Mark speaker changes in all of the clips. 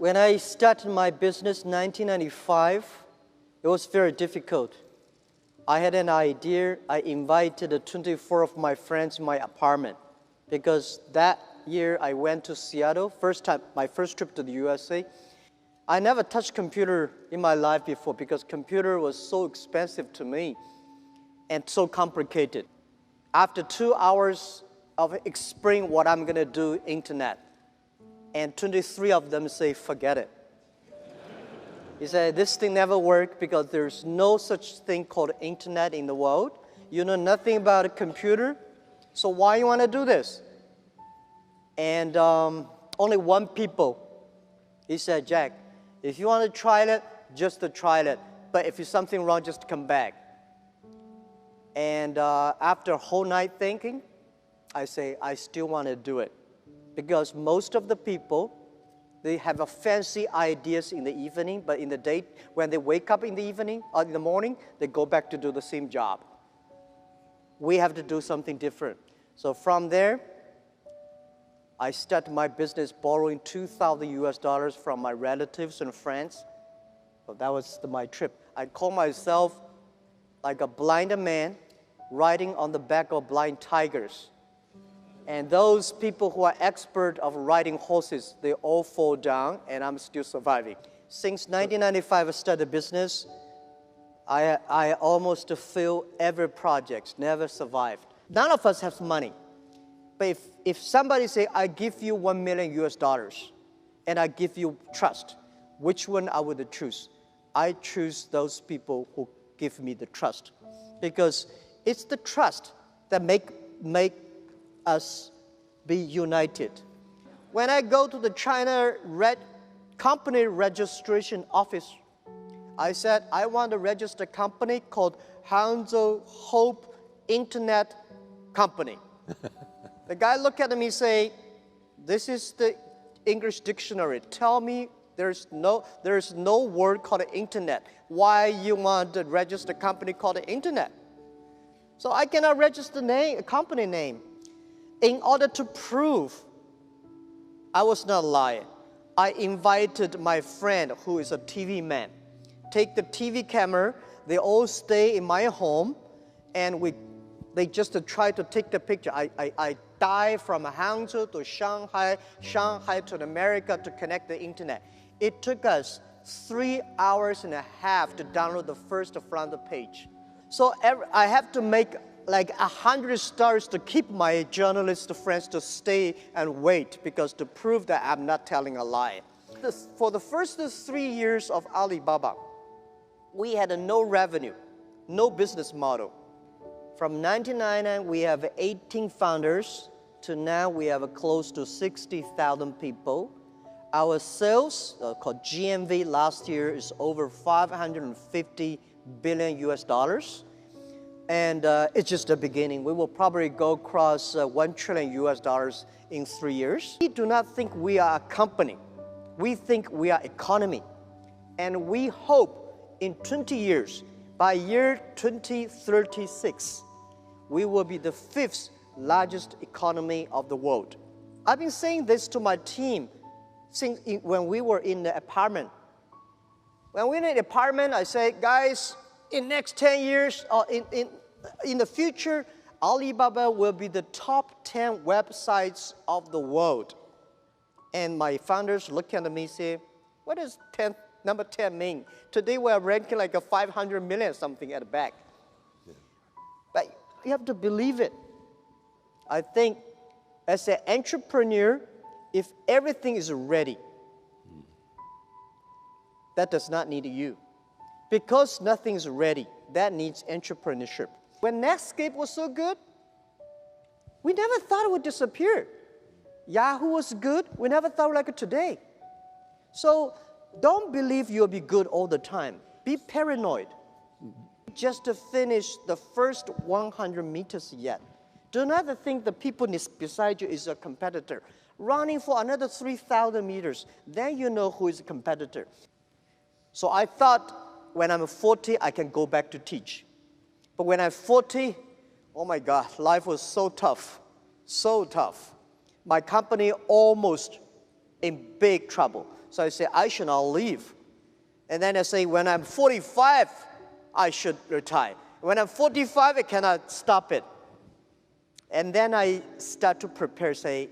Speaker 1: When I started my business in 1995, it was very difficult. I had an idea. I invited 24 of my friends in my apartment because that year I went to Seattle, my first trip to the USA. I never touched computer in my life before because computer was so expensive to me and so complicated. After 2 hours of explaining what I'm going to do, internet, and 23 of them say, forget it. He said, this thing never worked because there's no such thing called internet in the world. You know nothing about a computer, so why you want to do this? And only one people, he said, Jack, if you want to try it, just to try it. But if there's something wrong, just come back. And after a whole night thinking, I say, I still want to do it. Because most of the people, they have a fancy ideas in the evening, but in the day, when they wake up in the evening or in the morning, they go back to do the same job. We have to do something different. So from there, I started my business borrowing $2,000 from my relatives and friends. So that was my trip. I call myself like a blind man riding on the back of blind tigers. And those people who are expert of riding horses, they all fall down, and I'm still surviving. Since 1995, I started business. I almost failed every project, never survived. None of us have money. But if somebody say, I give you $1 million US, and I give you trust, which one I would choose? I choose those people who give me the trust. Because it's the trust that make us be united. When I go to the China company registration office, I said, I want to register a company called Hangzhou Hope Internet Company. The guy looked at me and say, this is the English dictionary. Tell me there's no word called internet. Why you want to register a company called the internet? So I cannot register a company name. In order to prove I was not lying, I invited my friend who is a TV man. Take the TV camera, they all stay in my home, and they just try to take the picture. I dive from Hangzhou to Shanghai, Shanghai to America to connect the internet. It took us 3 hours and a half to download the first front page. So I have to make like 100 stars to keep my journalist friends to stay and wait because to prove that I'm not telling a lie. For the first 3 years of Alibaba, we had no revenue, no business model. From 1999, we have 18 founders to now we have close to 60,000 people. Our sales, called GMV last year, is over 550 billion US. And it's just the beginning. We will probably go across $1 trillion US in 3 years. We do not think we are a company. We think we are economy. And we hope in 20 years, by year 2036, we will be the 5th largest economy of the world. I've been saying this to my team since when we were in the apartment. When we were in the apartment, I say, guys, in next 10 years, or in the future, Alibaba will be the top 10 websites of the world. And my founders look at me and say, what does number 10 mean? Today we are ranking like a 500 million something at the back. Yeah. But you have to believe it. I think as an entrepreneur, if everything is ready, that does not need you. Because nothing is ready, that needs entrepreneurship. When Netscape was so good, we never thought it would disappear. Yahoo was good, we never thought like it today. So don't believe you'll be good all the time. Be paranoid. Just to finish the first 100 meters yet. Do not think the people beside you is a competitor. Running for another 3,000 meters, then you know who is a competitor. So I thought when I'm 40, I can go back to teach. But when I'm 40, oh my God, life was so tough, so tough. My company almost in big trouble. So I say, I should not leave. And then I say, when I'm 45, I should retire. When I'm 45, I cannot stop it. And then I start to prepare, say,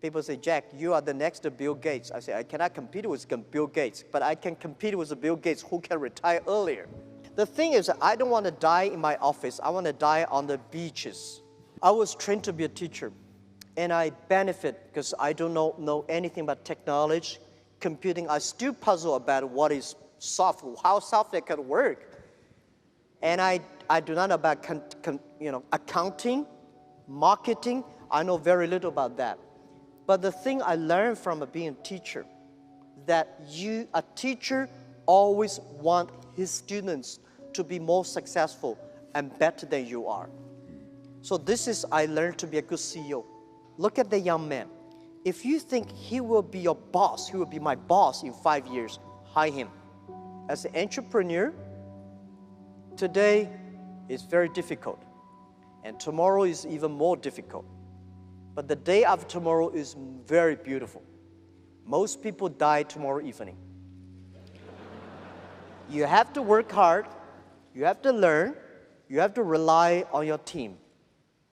Speaker 1: people say, Jack, you are the next Bill Gates. I say, I cannot compete with Bill Gates, but I can compete with Bill Gates who can retire earlier. The thing is, I don't want to die in my office. I want to die on the beaches. I was trained to be a teacher, and I benefit because I don't know anything about technology, computing. I still puzzle about what is software, how software can work. And I do not know about accounting, marketing. I know very little about that. But the thing I learned from being a teacher, that a teacher always want his students to be more successful and better than you are. So this is, I learned to be a good CEO. Look at the young man. If you think he will be your boss, he will be my boss in 5 years, hire him. As an entrepreneur, today is very difficult, and tomorrow is even more difficult. But the day after tomorrow is very beautiful. Most people die tomorrow evening. You have to work hard, you have to learn, you have to rely on your team.